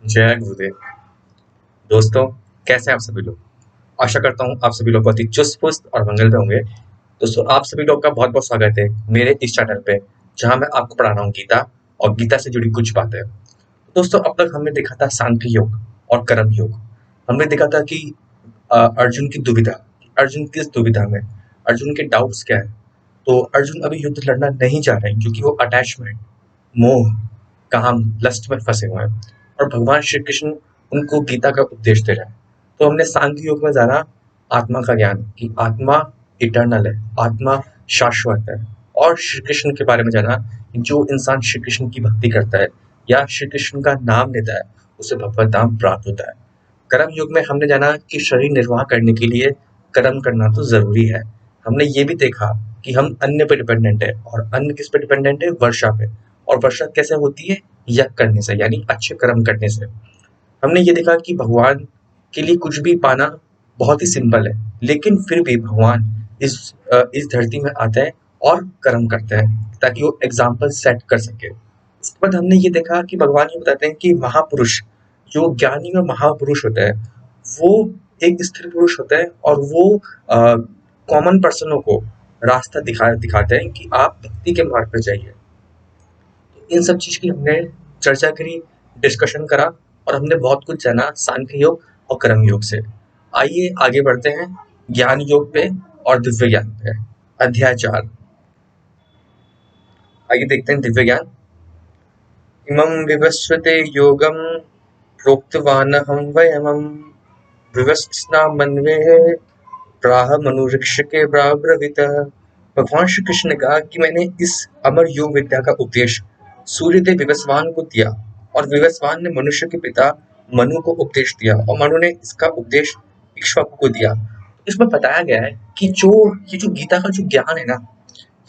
जय गुरुदेव। दोस्तों, कैसे हैं आप सभी लोग? आशा करता हूँ आप सभी लोग बहुत ही चुस्त-पुस्त और मंगल पे होंगे। दोस्तों, आप सभी लोग का बहुत-बहुत स्वागत है मेरे इस चैनल पे, जहाँ मैं आपको पढ़ा रहा हूँ गीता और गीता से जुड़ी कुछ बातें। दोस्तों, अब तक हमने देखा था सांख्य योग और कर्म योग। हमने देखा था कि अर्जुन की दुविधा, अर्जुन किस दुविधा में, अर्जुन के डाउट्स क्या है। तो अर्जुन अभी युद्ध लड़ना नहीं चाह रहे हैं क्योंकि वो अटैचमेंट, मोह, काम, लस्ट में फंसे हुए हैं और भगवान श्री कृष्ण उनको गीता का उपदेश दे रहे हैं। तो हमने सांख्य योग में जाना आत्मा का ज्ञान कि आत्मा इटर्नल है, आत्मा शाश्वत है, और श्री कृष्ण के बारे में जाना कि जो इंसान श्री कृष्ण की भक्ति करता है या श्री कृष्ण का नाम लेता है उसे भगवत धाम प्राप्त होता है। कर्म युग में हमने जाना कि शरीर निर्वाह करने के लिए कर्म करना तो जरूरी है। हमने ये भी देखा कि हम अन्न पे डिपेंडेंट है, और अन्न किस पे डिपेंडेंट है? वर्षा पे। और वर्षा कैसे होती है? यज्ञ करने से, यानी अच्छे कर्म करने से। हमने ये देखा कि भगवान के लिए कुछ भी पाना बहुत ही सिंपल है, लेकिन फिर भी भगवान इस धरती में आते हैं और कर्म करते हैं ताकि वो एग्जाम्पल सेट कर सके। उसके बाद हमने ये देखा कि भगवान ये बताते हैं कि महापुरुष, जो ज्ञानी और महापुरुष होता है, वो एक स्थिर पुरुष होता है और वो कॉमन पर्सनों को रास्ता दिखाते हैं कि आप भक्ति के मार्ग पर जाइए। इन सब चीज की हमने चर्चा करी, डिस्कशन करा, और हमने बहुत कुछ जाना सांख्य योग और कर्म योग से। आइए आगे बढ़ते हैं ज्ञान योग पे और दिव्य ज्ञान पे। अध्याय 4। आइए देखते हैं दिव्य ज्ञान। इमं विवस्वते योगम प्रोक्तवानहं वयमं विवस्वस्नामन्वे प्राह मनुऋक्षके ब्राव्रवीतः। भगवान श्री कृष्ण ने कहा कि मैंने इस अमर योग विद्या का उपदेश सूर्यदेव विवस्वान को दिया, और विवस्वान ने मनुष्य के पिता मनु को उपदेश दिया, और मनु ने इसका उपदेश इक्ष्वाकु को दिया। इसमें बताया गया है कि ये जो गीता का जो ज्ञान है ना,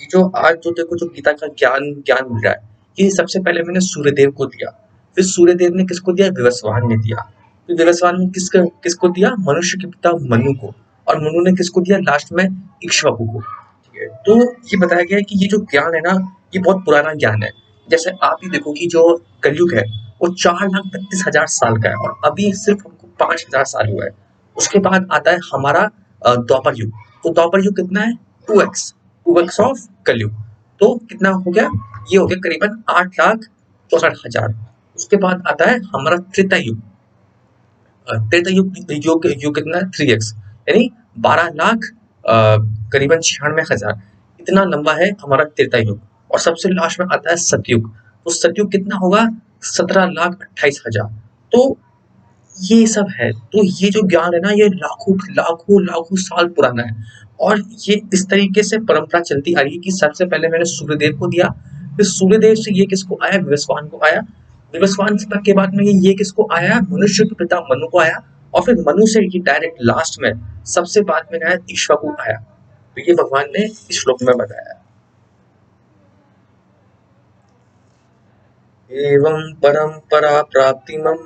ये जो आज जो देखो जो गीता का ज्ञान ज्ञान मिल रहा है, ये सबसे पहले मैंने सूर्यदेव को दिया। फिर सूर्यदेव ने किसको दिया? विवस्वान ने दिया। फिर विवस्वान ने किसको दिया? मनुष्य के पिता मनु को। और मनु ने किसको दिया लास्ट में? इक्ष्वाकु को। ठीक है, तो ये बताया गया है कि ये जो ज्ञान है ना, ये बहुत पुराना ज्ञान है। जैसे आप ही देखो कि जो कलयुग है वो 4,32,000 साल का है, और अभी सिर्फ हमको 5,000 साल हुआ है। उसके बाद आता है हमारा द्वापर युग। तो द्वापर युग कितना है? 2x ऑफ कलयुग। तो कितना हो गया? ये हो गया करीबन 8,64,000। उसके बाद आता है हमारा त्रेता युग। त्रेता युग युग युग कितना है? 3x, यानी 12,00,000 करीबन 96,000। इतना लंबा है हमारा त्रेता युग। और सबसे लास्ट में आता है सतयुग। तो सतयुग कितना होगा? 17,28,000। तो ये सब है। तो ये जो ज्ञान है ना, ये लाखों लाखों लाखों साल पुराना है, और ये इस तरीके से परंपरा चलती आ रही है कि सबसे पहले मैंने सूर्यदेव को दिया, फिर सूर्यदेव से ये किसको आया? विवस्वान को आया। विवस्वान के बाद में ये किसको आया? मनुष्य के पिता मनु को आया। और फिर मनु से ये डायरेक्ट लास्ट में सबसे बाद में आया इक्ष्वाकु आया। तो ये भगवान ने इस श्लोक में बताया। एवं परंपरा प्राप्तिमं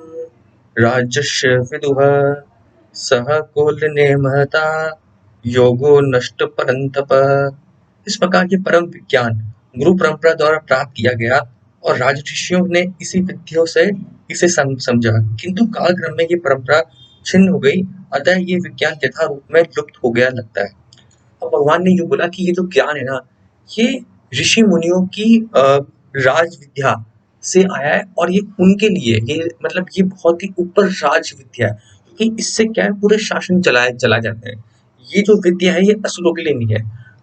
राज्यस्य विदुः सह कौलिन्य महता योगो नष्ट परंतप। इस प्रकार ये परम विज्ञान गुरु परंपरा द्वारा प्राप्त किया गया, और राजऋषियों ने इसी विधियों से इसे समझा, किंतु कालक्रम में ये परंपरा छिन्न हो गई, अतः ये विज्ञान यथा रूप में लुप्त हो गया लगता है। अब भगवान ने ये बोला कि ये जो ज्ञान है ना, ये ऋषि मुनियों की राज विद्या से आया है, और ये उनके लिए ये मतलब ये बहुत ही ऊपर राज विद्या है, क्योंकि इससे क्या है, पूरे शासन चला जाते हैं। ये जो विद्या है ये असुरों के लिए नहीं है।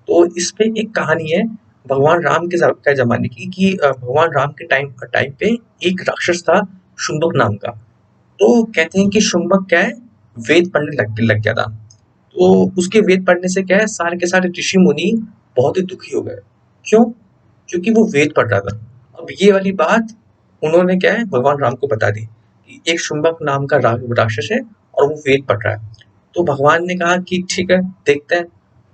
तो इस पे एक कहानी है भगवान राम के जमाने की, कि भगवान राम के टाइम टाइम पे एक राक्षस था शुंभक नाम का। तो कहते हैं कि शुंभक क्या है, वेद पढ़ने लग गया था। तो उसके वेद पढ़ने से क्या है, सारे के सारे ऋषि मुनि बहुत ही दुखी हो गए। क्यों? क्योंकि वो वेद पढ़ रहा था। अब ये वाली बात उन्होंने क्या है, भगवान राम को बता दी कि एक शुंभक नाम का राक्षस है और वो वेद पढ़ रहा है। तो भगवान ने कहा कि ठीक है, देखते हैं।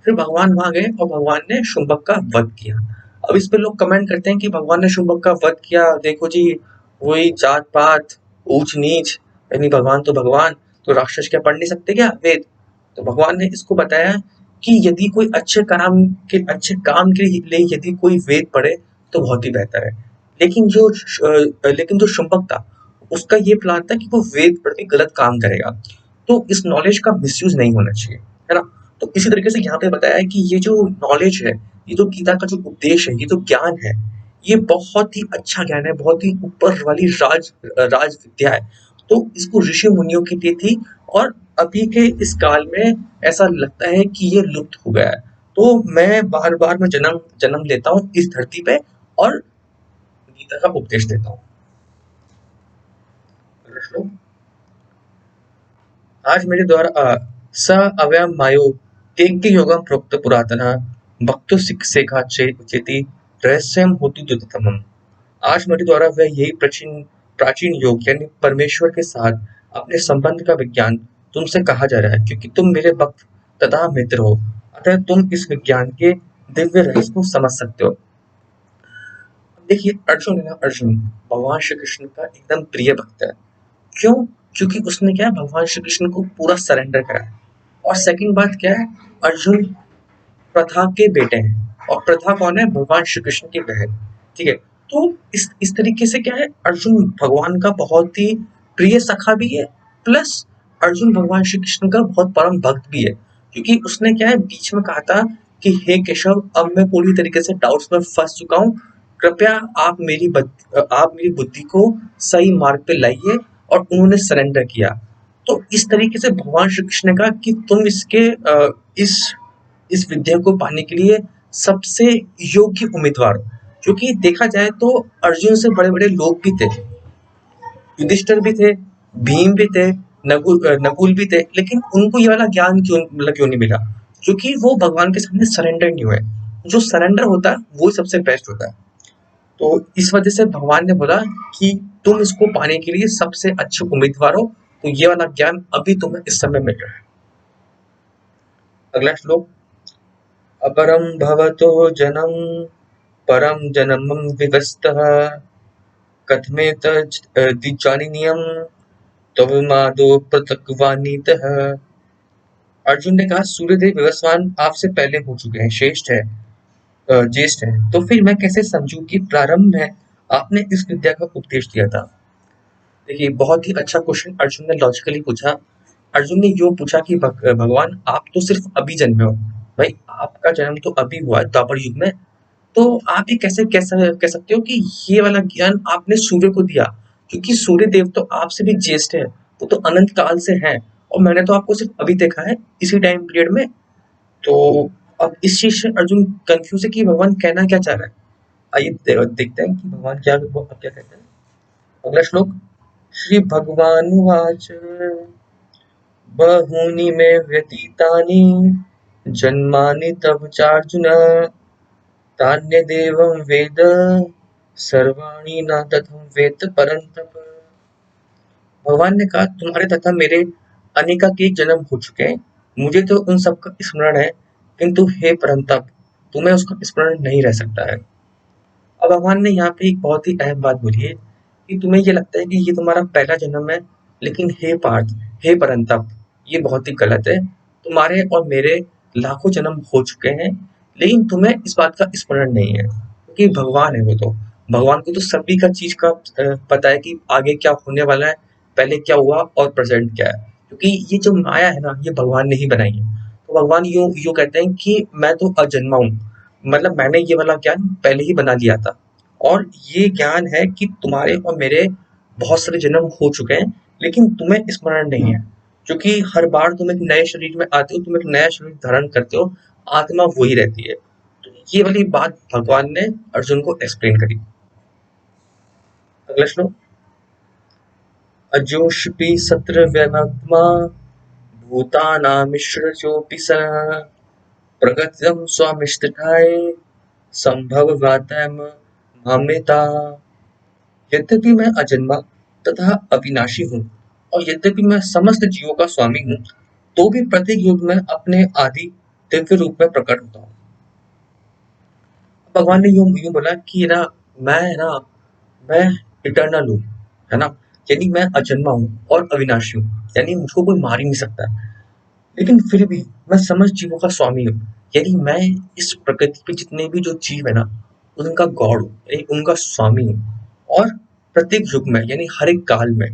फिर भगवान वहां गए और भगवान ने शुंभक का वध किया। अब इस पे लोग कमेंट करते हैं कि भगवान ने शुंभक का वध किया, देखो जी, वही जात पात, ऊंच नीच, यानी भगवान तो भगवान, तो राक्षस क्या पढ़ नहीं सकते क्या वेद? तो भगवान ने इसको बताया कि यदि कोई अच्छे काम के लिए यदि कोई वेद पढ़े तो बहुत ही बेहतर है। लेकिन जो शुंभक था, उसका ये प्लान था कि वो वेद पढ़ के गलत काम करेगा। तो इस नॉलेज का मिसयूज नहीं होना चाहिए, है ना? तो इसी तरीके से यहाँ पे बताया है कि ये जो नॉलेज है, ये जो गीता का जो उपदेश है, ये जो ज्ञान है, ये बहुत ही अच्छा ज्ञान है, बहुत ही ऊपर वाली राज विद्या है। तो इसको ऋषि मुनियों की दी थी, और अभी के इस काल में ऐसा लगता है कि ये लुप्त हो गया है। तो मैं बार बार मैं जन्म जन्म लेता हूँ इस धरती पे, और गीता का उपदेश देता हूँ। आज मेरे द्वारा स अव्ययम मायो तेज्ञ योगम प्रोक्त पुरातनः भक्तो शिक्षा चेति रहस्यम होतु द्युततमम्। आज मेरे द्वारा वह यही प्राचीन प्राचीन योग यानी परमेश्वर के साथ अपने संबंध का विज्ञान तुमसे कहा जा रहा है, क्योंकि तुम मेरे भक्त तथा मित्र हो, अतः तुम इस विज्ञान के दिव्य रहस्य को समझ सकते हो। देखिए, अर्जुन है ना, अर्जुन भगवान श्री कृष्ण का एकदम प्रिय भक्त है। क्यों? क्योंकि उसने क्या है, भगवान श्री कृष्ण को पूरा सरेंडर करा है। और सेकंड बात क्या है, अर्जुन प्रथा के बेटे हैं, और प्रथा कौन है? भगवान श्री कृष्ण की बहन। ठीक है, तो इस तरीके से क्या है, अर्जुन भगवान का बहुत ही प्रिय सखा भी है, प्लस अर्जुन भगवान श्री कृष्ण का बहुत परम भक्त भी है। क्योंकि उसने क्या है, बीच में कहा था कि हे केशव, अब मैं पूरी तरीके से डाउट्स में फंस चुका हूँ, कृपया आप मेरी बुद्धि को सही मार्ग पे लाइए। और उन्होंने सरेंडर किया। तो इस तरीके से भगवान श्री कृष्ण ने कहा कि तुम इस विद्या को पाने के लिए सबसे योग्य उम्मीदवार हो। क्योंकि देखा जाए तो अर्जुन से बड़े बड़े लोग भी थे, युधिष्ठिर भी थे, भीम भी थे, नकुल भी थे, लेकिन उनको ये वाला ज्ञान क्यों नहीं मिला? क्योंकि वो भगवान के सामने सरेंडर नहीं हुए। जो सरेंडर होता है वो सबसे बेस्ट होता है। तो इस वजह से भगवान ने बोला कि तुम इसको पाने के लिए सबसे अच्छे उम्मीदवार हो, तो ये वाला ज्ञान अभी तुम्हें इस समय मिल रहा है। अगला श्लोक, अपरम भवतो जनम परम जनमं विवस्तः कथमेतद्विजानीयं तवमादो पृथक्वानीतः। अर्जुन ने कहा, सूर्यदेव विवस्वान आपसे पहले हो चुके हैं, श्रेष्ठ है, ज्येष्ठ है, तो फिर मैं कैसे समझूं कि प्रारंभ में आपने इस विद्या का उपदेश दिया था? देखिए, बहुत ही अच्छा क्वेश्चन अर्जुन ने लॉजिकली पूछा। अर्जुन ने यूँ पूछा कि भगवान, आप तो सिर्फ अभी जन्मे हो। भाई, आपका जन्म तो अभी हुआ है द्वापर युग में। तो आप ये कैसे कैसे कह सकते हो कि ये वाला ज्ञान आपने सूर्य को दिया? क्योंकि सूर्य देव तो आपसे भी ज्येष्ठ है, वो तो अनंत काल से हैं, और मैंने तो आपको सिर्फ अभी देखा है, इसी टाइम पीरियड में। तो अब इस चीज से अर्जुन कंफ्यूज है कि भगवान कहना क्या चाह रहा है। आइए देखते हैं कि भगवान वो अब क्या कहते हैं। अगला श्लोक, श्री भगवानुवाच बहूनि मे व्यतीतानि जन्मानि तव चार्जुन तान्यदेवं वेद सर्वाणि न तथं वेद परन्तप। भगवान ने कहा, तुम्हारे तथा मेरे अनेकानेक जन्म हो चुके हैं, मुझे तो उन सब का स्मरण है, किंतु हे परंतप, तुम्हें उसका स्मरण नहीं रह सकता है। अब भगवान ने यहाँ पे एक बहुत ही अहम बात बोली है कि तुम्हें ये लगता है कि ये तुम्हारा पहला जन्म है, लेकिन हे पार्थ, हे परंतप, ये बहुत ही गलत है। तुम्हारे और मेरे लाखों जन्म हो चुके हैं, लेकिन तुम्हें इस बात का स्मरण नहीं है, क्योंकि भगवान है वो तो। भगवान को तो सभी का चीज का पता है कि आगे क्या होने वाला है, पहले क्या हुआ और प्रेजेंट क्या है। क्योंकि ये जो माया है ना, ये भगवान ने ही बनाई है। तो भगवान यूं यूं कहते हैं कि मैं तो अजन्मा हूँ, मतलब मैंने ये वाला ज्ञान पहले ही बना लिया था। और ये ज्ञान है कि तुम्हारे और मेरे बहुत सारे जन्म हो चुके हैं, लेकिन तुम्हें स्मरण नहीं है। क्योंकि हर बार तुम एक नए शरीर में आते हो, तुम एक नया शरीर धारण करते हो, आत्मा वही रहती है। तो ये वाली बात भगवान ने अर्जुन को एक्सप्लेन करी। अगला श्लोक, अजोषपि सत्र व्यमात्मा भूतानामिश्रचोऽपि सः प्रगत्यं स्वामिष्ठिताय संभववातम माम्यता। यद्यपि मैं अजन्मा तथा अविनाशी हूँ, और यद्यपि मैं समस्त जीवों का स्वामी हूँ, तो भी प्रत्येक युग में अपने आदि दिव्य रूप में प्रकट होता हूँ। भगवान ने यूं यूं बोला कि ना, मैं मैं इटर्नल हूँ, है ना, यानी मैं अजन्मा हूँ और अविनाशी हूँ, यानी मुझको कोई मार ही नहीं सकता। लेकिन फिर भी मैं समस्त जीवों का स्वामी हूँ, यानी मैं इस प्रकृति पे जितने भी जो जीव है ना, उनका गॉड हूँ, यानी उनका स्वामी हूँ। और प्रत्येक युग में यानी हर एक काल में,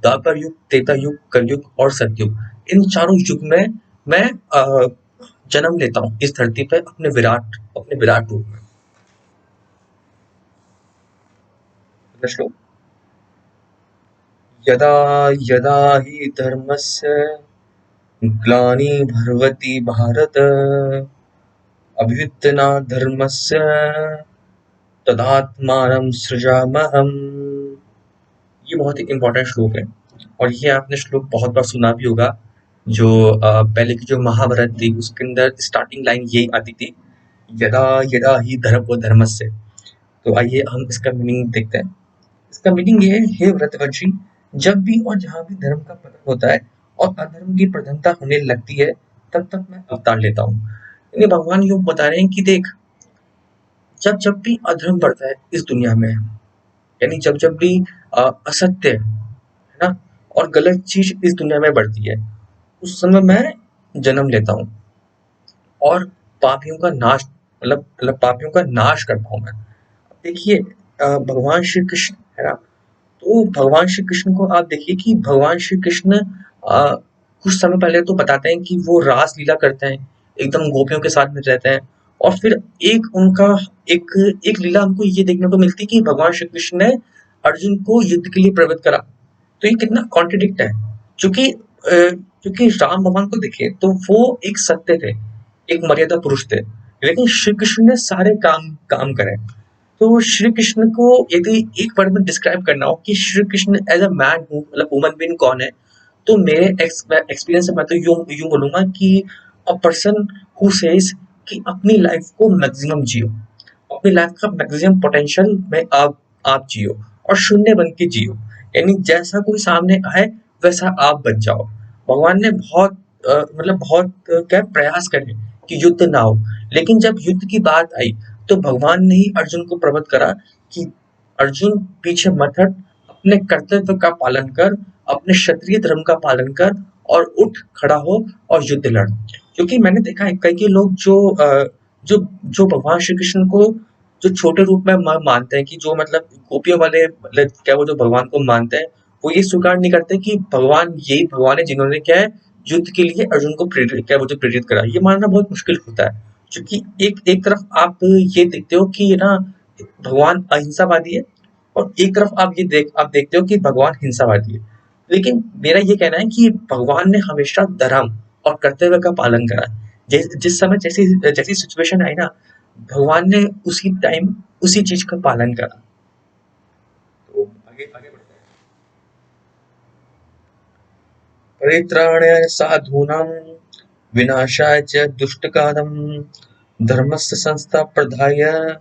द्वापर युग, त्रेता युग, कलयुग और सतयुग, इन चारों युग में मैं जन्म लेता हूँ इस धरती पे अपने विराट रूप में। अगला श्लोक। यदा यदा हि धर्मस्य ग्लानिर्भवति भारत, अभ्युत्थानाद्धर्मस्य तदात्मानं सृजाम्यहम्। ये बहुत ही इम्पोर्टेंट श्लोक है और ये आपने श्लोक बहुत बार सुना भी होगा। जो पहले की जो महाभारत थी उसके अंदर स्टार्टिंग लाइन यही आती थी, यदा यदा ही धर्मस्य। तो आइए हम इसका मीनिंग देखते हैं। इसका मीनिंग ये है, हे व्रतवंशी, जब भी और जहां भी धर्म का पतन होता है और अधर्म की प्रधानता होने लगती है, तब तक मैं अवतार लेता हूँ। यानी भगवान यूं बता रहे हैं कि देख, जब जब भी अधर्म बढ़ता है इस दुनिया में, यानी जब जब भी असत्य है ना, और गलत चीज इस दुनिया में बढ़ती है, उस समय मैं जन्म लेता हूँ और पापियों का नाश मतलब पापियों का नाश करता हूँ मैं। देखिए भगवान श्री कृष्ण है ना, तो भगवान श्री कृष्ण को आप देखिए कि भगवान श्री कृष्ण कुछ समय पहले तो बताते हैं कि वो रास लीला करते हैं, एकदम गोपियों के साथ में रहते हैं, और फिर एक उनका एक एक लीला हमको ये देखने को मिलती है कि भगवान श्री कृष्ण ने अर्जुन को युद्ध के लिए प्रेरित करा। तो ये कितना कॉन्ट्रडिक्ट है, क्योंकि क्योंकि राम भगवान को देखिए तो वो एक सत्य थे, एक मर्यादा पुरुष थे, लेकिन श्री कृष्ण ने सारे काम काम करे। तो श्री कृष्ण को यदि एक वर्ड में डिस्क्राइब करना हो कि Shri Krishna as a man मतलब ह्यूमन बीइंग कौन है, तो मेरे एक्सपीरियंस से मैं तो यूं यूं बोलूंगा कि अ पर्सन हु सेज कि अपनी लाइफ को मैक्सिमम जियो, अपनी लाइफ का मैक्सिमम पोटेंशियल में आप जियो और शून्य बन के जियो, यानी जैसा कोई सामने आए वैसा आप बन जाओ। भगवान ने बहुत मतलब बहुत क्या प्रयास करे कि युद्ध ना हो, लेकिन जब युद्ध की बात आई तो भगवान ने ही अर्जुन को प्रबोध करा कि अर्जुन पीछे मत हट, अपने कर्तव्य का पालन कर, अपने क्षत्रिय धर्म का पालन कर और उठ खड़ा हो और युद्ध लड़। क्योंकि मैंने देखा है कई कई लोग जो भगवान श्री कृष्ण को जो छोटे रूप में मानते हैं, कि जो मतलब गोपियों वाले मतलब क्या वो जो भगवान को मानते हैं, वो ये स्वीकार नहीं करते कि भगवान यही भगवान है जिन्होंने क्या है युद्ध के लिए अर्जुन को प्रेरित करा। ये मानना बहुत मुश्किल होता है, क्योंकि एक एक तरफ आप ये देखते हो कि ये ना भगवान अहिंसावादी है, और एक तरफ आप देखते हो कि भगवान हिंसावादी है। लेकिन मेरा ये कहना है कि भगवान ने हमेशा धर्म और कर्तव्य का पालन करा। जिस समय जैसी जैसी सिचुएशन आई ना, भगवान ने उसी टाइम उसी चीज का पालन करा। तो आगे आगे बढ़ते हैं। परित्राणाय साधूनां विनाशाय च दुष्टकालं धर्मस्य संस्थापनार्थाय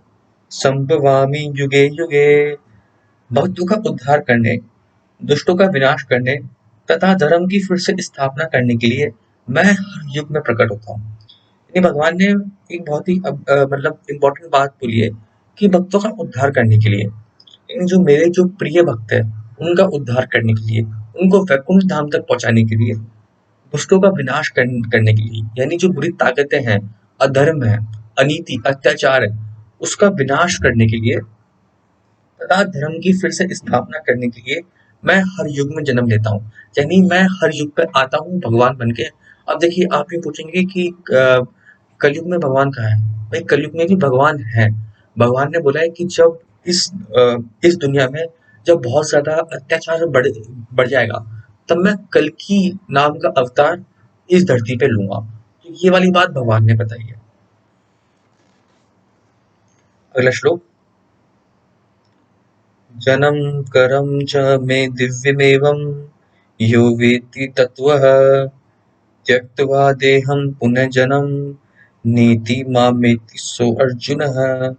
संभवामि युगे युगे। भक्तों का उद्धार करने, दुष्टों का विनाश करने तथा धर्म की फिर से स्थापना करने के लिए मैं हर युग में प्रकट होता हूँ। यानी भगवान ने एक बहुत ही मतलब इम्पोर्टेंट बात बोली है कि भक्तों का उद्धार करने के लिए, यानी जो प्रिय भक्त है उनका उद्धार करने के लिए, उनको वैकुंठ धाम तक पहुंचाने के लिए, दुष्टों का विनाश करने के लिए, यानी जो बुरी ताकतें हैं, अधर्म है, अनीति, अत्याचार है, उसका विनाश करने के लिए तथा धर्म की फिर से स्थापना करने के लिए मैं हर युग में जन्म लेता हूँ। यानी मैं हर युग पे आता हूँ भगवान बन के। अब देखिए आप ये पूछेंगे कि कलयुग में भगवान कहाँ है? भाई कलयुग में भी भगवान है। भगवान ने बोला है कि जब इस दुनिया में जब बहुत ज्यादा अत्याचार बढ़ जाएगा, तब मैं कल्कि नाम का अवतार इस धरती पे लूंगा। तो ये वाली बात भगवान ने बताई है। अगला श्लोक। जनं करं च मे दिव्यमेवं यो वेत्ति तत्त्वः त्यक्त्वा देहं पुनर्जन्म नेति मामेति सो अर्जुनः।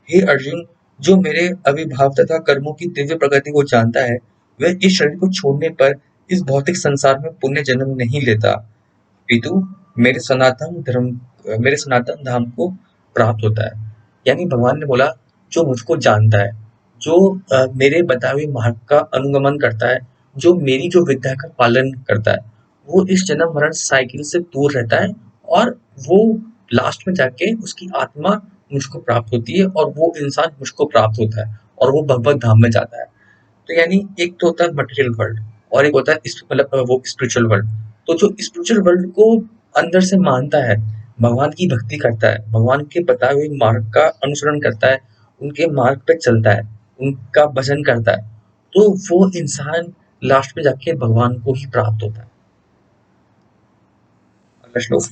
हे अर्जुन, जो मेरे अविभाव तथा कर्मों की दिव्य प्रकृति को जानता है, वह इस शरीर को छोड़ने पर इस भौतिक संसार में पुण्य जन्म नहीं लेता, अपितु मेरे सनातन धाम को प्राप्त होता है। यानी भगवान ने बोला, जो मुझको जानता है, जो मेरे बताए हुए मार्ग का अनुगमन करता है, जो मेरी जो विद्या का पालन करता है, वो इस जन्म मरण साइकिल से दूर रहता है, और वो लास्ट में जाके उसकी आत्मा मुझको प्राप्त होती है और वो इंसान मुझको प्राप्त होता है और वो भगवत धाम में जाता है। तो यानी एक तो होता है मटेरियल वर्ल्ड और एक होता है मतलब वो स्पिरिचुअल वर्ल्ड। तो जो स्पिरिचुअल वर्ल्ड को अंदर से मानता है, भगवान की भक्ति करता है, भगवान के बताए हुए मार्ग का अनुसरण करता है, उनके मार्ग पे चलता है, उनका भजन करता है, तो वो इंसान लास्ट में जाके भगवान को ही प्राप्त होता है। अगला श्लोक।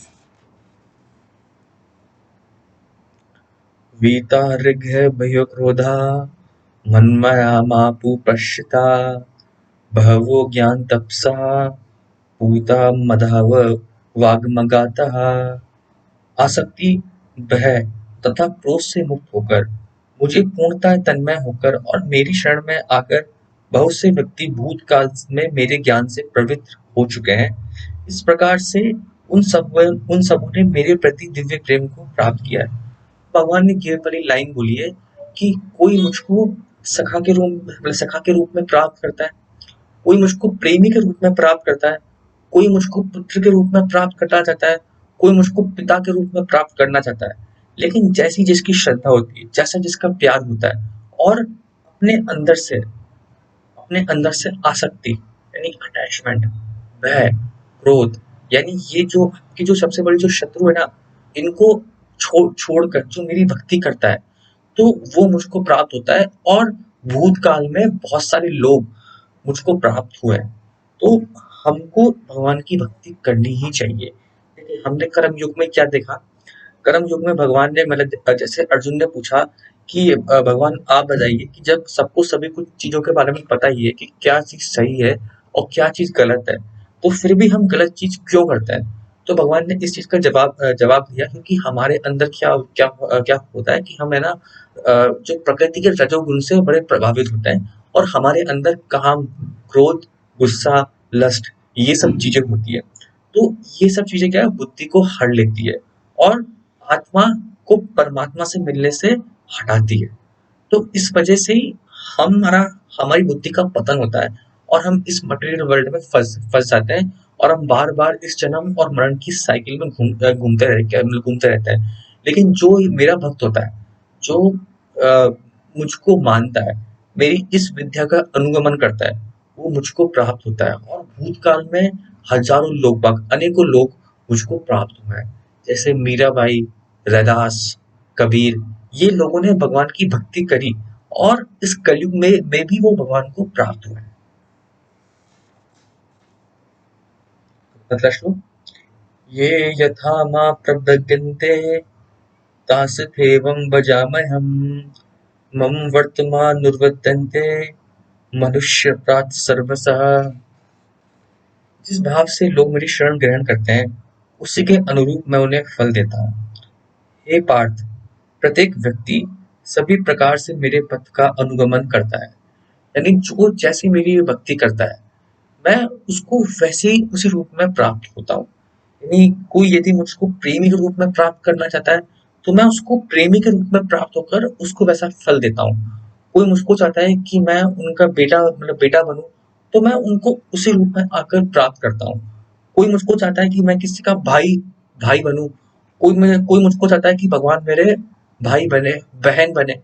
वीता ऋग् भयो क्रोधा मन्मया मापु पश्यता बहवो ज्ञानतपसा पूता मदाव वाग्मगातः। आसक्ति, भय तथा क्रोध से मुक्त होकर, मुझे पूर्णतः तन्मय होकर और मेरी शरण में आकर बहुत से व्यक्ति भूतकाल में मेरे ज्ञान से पवित्र हो चुके हैं। इस प्रकार से उन सबों ने मेरे प्रति दिव्य प्रेम को प्राप्त किया है। भगवान ने ये वाली लाइन बोली है कि कोई मुझको सखा के रूप में प्राप्त करता है, कोई मुझको प्रेमी के रूप में प्राप्त करता है, कोई मुझको पुत्र के रूप में प्राप्त करना चाहता है, कोई मुझको पिता के रूप में प्राप्त करना चाहता है। लेकिन जैसी जिसकी श्रद्धा होती है, जैसा जिसका प्यार होता है और अपने अंदर से आसक्ति यानी अटैचमेंट, भय, क्रोध, यानी ये जो आपकी जो सबसे बड़ी जो शत्रु है ना, इनको छोड़कर जो मेरी भक्ति करता है, तो वो मुझको प्राप्त होता है। और भूतकाल में बहुत सारे लोग मुझको प्राप्त हुए हैं। तो हमको भगवान की भक्ति करनी ही चाहिए। देखिए हमने कर्म युग में क्या देखा, कर्म युग में भगवान ने मतलब जैसे अर्जुन ने पूछा कि भगवान आप बताइए कि जब सबको सभी कुछ चीजों के बारे में पता ही है कि क्या चीज सही है और क्या चीज गलत है, तो फिर भी हम गलत चीज क्यों करते हैं। तो भगवान ने इस चीज का जवाब दिया क्योंकि हमारे अंदर क्या होता है कि हम है ना जो प्रकृति के रजोगुण से बड़े प्रभावित होते हैं और हमारे अंदर काम, क्रोध, गुस्सा, लस्ट, ये सब चीजें होती है। तो ये सब चीजें क्या है, बुद्धि को हर लेती है और आत्मा को परमात्मा से मिलने से हटाती है। तो इस वजह से ही हमारा हमारी बुद्धि का पतन होता है और हम इस मटेरियल वर्ल्ड में फंस जाते हैं और हम बार बार इस जन्म और मरण की साइकिल में घूमते रहते हैं। लेकिन जो मेरा भक्त होता है, जो मुझको मानता है, मेरी इस विद्या का अनुगमन करता है, वो मुझको प्राप्त होता है। और भूतकाल में हजारों लोग अनेकों लोग मुझको प्राप्त हुए हैं, जैसे मीराबाई, रैदास, कबीर, ये लोगों ने भगवान की भक्ति करी और इस कलयुग में भी वो भगवान को प्राप्त हुए। अगला श्लोक। ये यथा मां प्रपद्यन्ते तासथैवं भजाम्यहम् मम वर्तमानुवर्तन्ते मनुष्य प्रात सर्वसः। जिस भाव से लोग मेरी शरण ग्रहण करते हैं, उसी के अनुरूप मैं उन्हें फल देता हूँ। हे पार्थ, प्रत्येक व्यक्ति सभी प्रकार से मेरे पथ का अनुगमन करता है, यानी जो जैसे मेरी भक्ति करता है, मैं उसको वैसे ही उसी रूप में प्राप्त होता हूँ। यानी कोई यदि मुझको प्रेमी के रूप में प्राप्त करना चाहता है, तो मैं उसको प्रेमी के रूप में प्राप्त होकर उसको वैसा फल देता हूँ। कोई मुझको चाहता है कि मैं उनका बेटा बनूं, तो मैं उनको उसी रूप में आकर प्राप्त करता हूँ। कोई मुझको चाहता है कि मैं किसी का भाई भाई बनूं, कोई मुझको चाहता है कि भगवान मेरे भाई बने, बहन बने,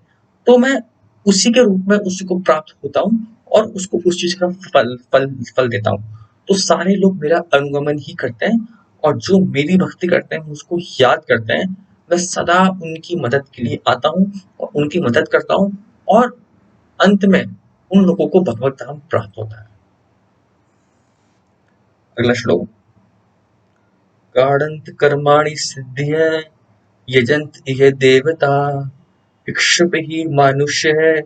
तो मैं उसी के रूप में उसी को प्राप्त होता हूँ और उसको उस चीज का फल देता हूँ। तो सारे लोग मेरा अनुगमन ही करते हैं और जो मेरी भक्ति करते हैं, मुझको याद करते हैं, मैं सदा उनकी मदद के लिए आता हूँ और उनकी मदद करता हूँ और अंत में उन लोगों को भगवत धाम प्राप्त होता है। अगला श्लोक। गाढ़ंत कर्माणि सिद्धिय यजंत इह देवता इक्षुभिः मानुष्यः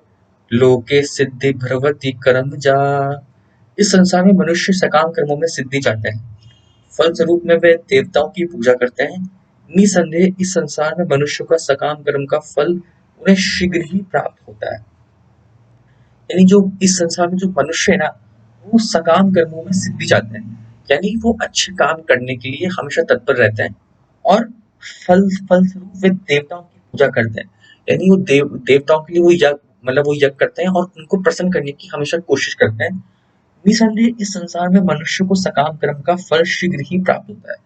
लोके सिद्धि भरवति कर्म जा। इस संसार में मनुष्य सकाम कर्मों में सिद्धि चाहते हैं, फल स्वरूप में वे देवताओं की पूजा करते हैं। निसंदेह इस संसार में मनुष्य का सकाम कर्म का फल उन्हें शीघ्र ही प्राप्त होता है। यानी जो इस संसार में जो मनुष्य है ना, वो सकाम कर्मों में सिद्धि चाहते हैं, यानी वो अच्छे काम करने के लिए हमेशा तत्पर रहते हैं और फल स्वरूप वे देवताओं की पूजा करते हैं। यानी वो देवताओं के लिए वो यज्ञ करते हैं और उनको प्रसन्न करने की हमेशा कोशिश करते हैं। निसंदेह इस संसार में मनुष्य को सकाम कर्म का फल शीघ्र ही प्राप्त होता है।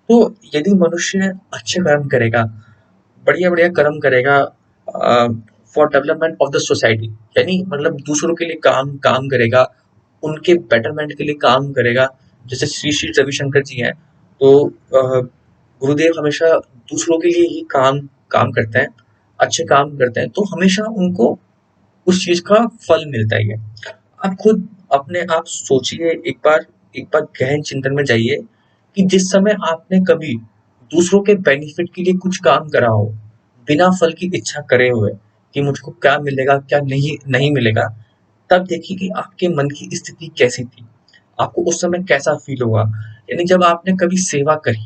तो यदि मनुष्य अच्छे कर्म करेगा, बढ़िया बढ़िया कर्म करेगा, for development of the society, यानी मतलब दूसरों के लिए काम काम करेगा, उनके बेटरमेंट के लिए काम करेगा। जैसे श्री श्री रविशंकर जी हैं, तो गुरुदेव हमेशा दूसरों के लिए ही काम काम करते हैं, अच्छे काम करते हैं, तो हमेशा उनको उस चीज का फल मिलता ही है। आप खुद अपने आप सोचिए, एक बार गहन चिंतन में जाइए कि जिस समय आपने कभी दूसरों के बेनिफिट के लिए कुछ काम करा हो, बिना फल की इच्छा करे हुए कि मुझको क्या मिलेगा क्या नहीं नहीं मिलेगा, तब देखिए कि आपके मन की स्थिति कैसी थी, आपको उस समय कैसा फील हुआ। यानी जब आपने कभी सेवा करी,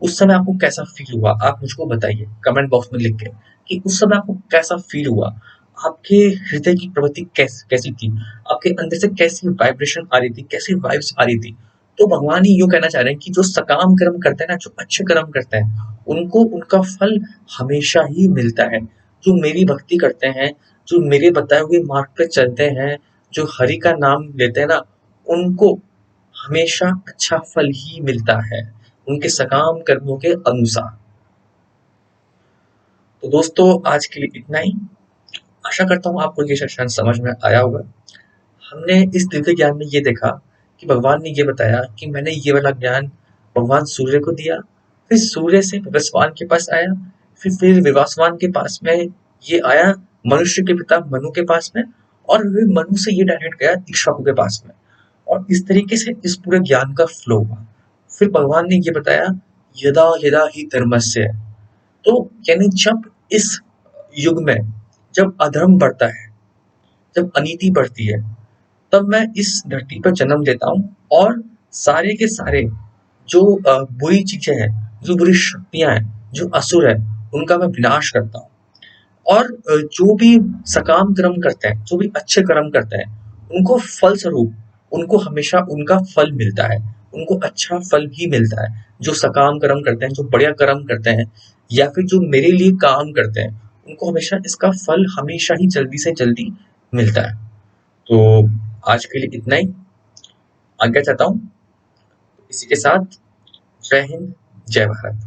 उस समय आपको कैसा फील हुआ, आप मुझको बताइए कमेंट बॉक्स में लिख के कि उस समय आपको कैसा फील हुआ, आपके हृदय की प्रवृत्ति कैसी थी, आपके अंदर से कैसी वाइब्रेशन आ रही थी, कैसी वाइब्स आ रही थी। तो भगवान ही यूँ कहना चाह रहे हैं कि जो सकाम कर्म करते हैं ना, जो अच्छे कर्म करते हैं, उनको उनका फल हमेशा ही मिलता है। जो मेरी भक्ति करते हैं, जो मेरे बताए हुए मार्ग पे चलते हैं, जो हरि का नाम लेते हैं ना, उनको हमेशा अच्छा फल ही मिलता है, उनके सकाम कर्मों के अनुसार। तो दोस्तों आज के लिए इतना ही। आशा करता हूँ आपको ये सेशन समझ में आया होगा। हमने इस दिव्य ज्ञान में ये देखा कि भगवान ने ये बताया कि मैंने ये वाला ज्ञान भगवान सूर्य को दिया, फिर सूर्य से विवस्वान के पास आया, फिर विवस्वान के पास में ये आया मनुष्य के पिता मनु के पास में, और फिर मनु से ये डायरेक्ट गया इक्ष्वाकु के पास में। और इस तरीके से इस पूरे ज्ञान का फ्लो हुआ। फिर भगवान ने ये बताया यदा यदा ही धर्मस्य, तो यानी जब इस युग में जब अधर्म बढ़ता है, जब अनीति बढ़ती है, तब मैं इस धरती पर जन्म लेता हूँ और सारे के सारे जो बुरी चीजें हैं, जो बुरी शक्तियां हैं, जो असुर है, उनका मैं विनाश करता हूँ। और जो भी सकाम कर्म करते हैं, जो भी अच्छे कर्म करते हैं, उनको फल स्वरूप उनको हमेशा उनका फल मिलता है, उनको अच्छा फल भी मिलता है। जो सकाम कर्म करते हैं, जो बढ़िया कर्म करते हैं, या फिर जो मेरे लिए काम करते हैं, उनको हमेशा इसका फल हमेशा ही जल्दी से जल्दी मिलता है। तो आज के लिए इतना ही, आज्ञा चाहता हूँ। इसी के साथ जय हिंद, जय भारत।